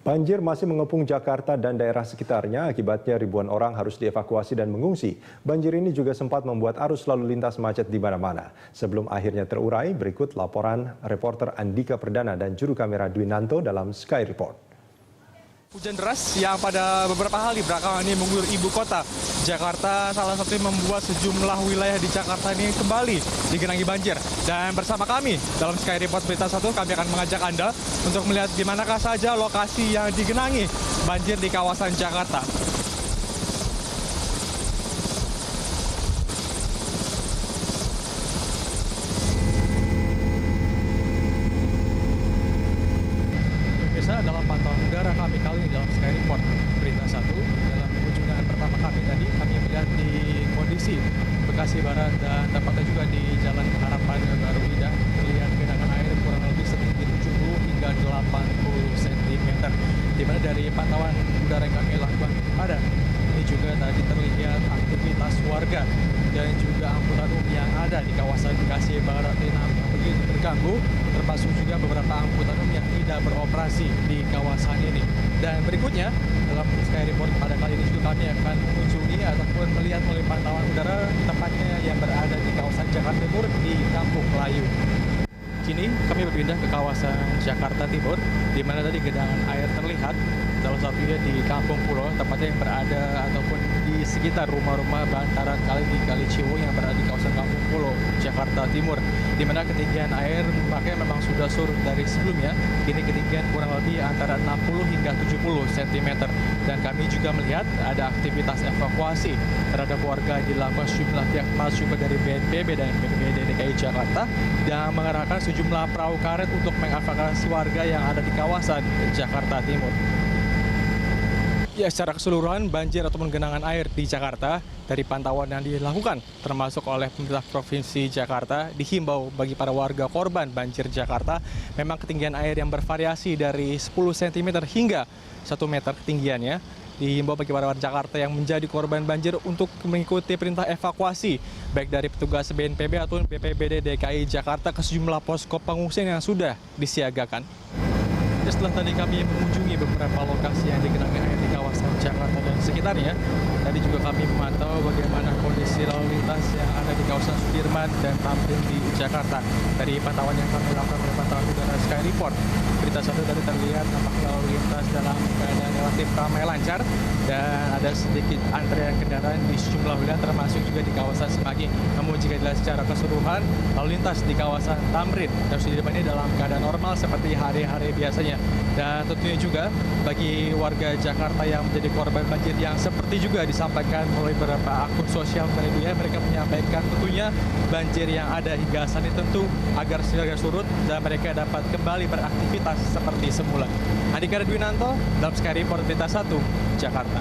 Banjir masih mengepung Jakarta dan daerah sekitarnya, akibatnya ribuan orang harus dievakuasi dan mengungsi. Banjir ini juga sempat membuat arus lalu lintas macet di mana-mana. Sebelum akhirnya terurai, berikut laporan reporter Andika Perdana dan juru kamera Dwinanto dalam Sky Report. Hujan deras yang pada beberapa hari belakangan ini mengguyur ibu kota Jakarta, salah satunya membuat sejumlah wilayah di Jakarta ini kembali digenangi banjir. Dan bersama kami dalam Sky Report Berita 1, kami akan mengajak Anda untuk melihat di manakah saja lokasi yang digenangi banjir di kawasan Jakarta. Dalam pantauan udara kami kali ini dalam Sky Report Berita 1, dalam kunjungan pertama kami tadi, kami melihat di kondisi Bekasi Barat dan tepatnya juga di Jalan Harapan Baru Indah terlihat genangan air kurang lebih setinggi 70 hingga 80 cm. Di mana dari pantauan udara yang kami lakukan pada ini juga tadi terlihat aktivitas warga dan juga angkutan umum yang ada di kawasan Bekasi Barat ini begitu terganggu, termasuk juga beberapa angkutan umum yang tidak beroperasi di kawasan ini. Dan berikutnya dalam Sky Report pada kali ini juga kami akan mengunjungi ataupun melihat melalui pantauan udara tepatnya yang berada di kawasan Jakarta Timur di Kampung Melayu. Kini kami berpindah ke kawasan Jakarta Timur, di mana tadi genangan air terlihat, salah satunya di Kampung Pulo, tepatnya yang berada ataupun di sekitar rumah-rumah bantaran kali di Kali Ciliwung yang berada di kawasan Kampung Pulo, Jakarta Timur, di mana ketinggian air makanya memang sudah surut dari sebelumnya. Kini ketinggian kurang lebih antara 60 hingga 70 cm. Dan kami juga melihat ada aktivitas evakuasi terhadap warga yang dilakukan sejumlah pihak, termasuk juga dari BNPB dan BPBD DKI Jakarta, dan mengerahkan sejumlah perahu karet untuk mengevakuasi warga yang ada di kawasan Jakarta Timur. Ya, secara keseluruhan banjir ataupun genangan air di Jakarta dari pantauan yang dilakukan termasuk oleh pemerintah Provinsi Jakarta dihimbau bagi para warga korban banjir Jakarta memang ketinggian air yang bervariasi dari 10 cm hingga 1 meter ketinggiannya. Dihimbau bagi para warga Jakarta yang menjadi korban banjir untuk mengikuti perintah evakuasi baik dari petugas BNPB ataupun BPBD DKI Jakarta ke sejumlah posko pengungsian yang sudah disiagakan. Setelah tadi kami mengunjungi beberapa lokasi yang digenangi air di kawasan Jakarta dan sekitarnya, tadi juga kami memantau bagaimana kondisi lalu lintas yang ada di kawasan Sudirman dan Tamrin di Jakarta. Dari pantauan yang kami lakukan oleh pantauan udara Sky Report Berita 1 tadi terlihat nampak lalu lintas dalam keadaan relatif ramai lancar dan ada sedikit antrean kendaraan di sejumlah wilayah termasuk juga di kawasan Semanggi. Namun jika dilihat secara keseluruhan, lalu lintas di kawasan Tamrin dan Sudirman ini dalam keadaan normal seperti hari-hari biasanya. Dan tentunya juga bagi warga Jakarta yang menjadi korban banjir yang seperti juga disampaikan melalui beberapa akun sosial media, mereka menyampaikan tentunya banjir yang ada hingga saat ini tentu agar segera surut dan mereka dapat kembali beraktivitas seperti semula. Andika Dwinanto dalam Sky Report Berita 1, Jakarta.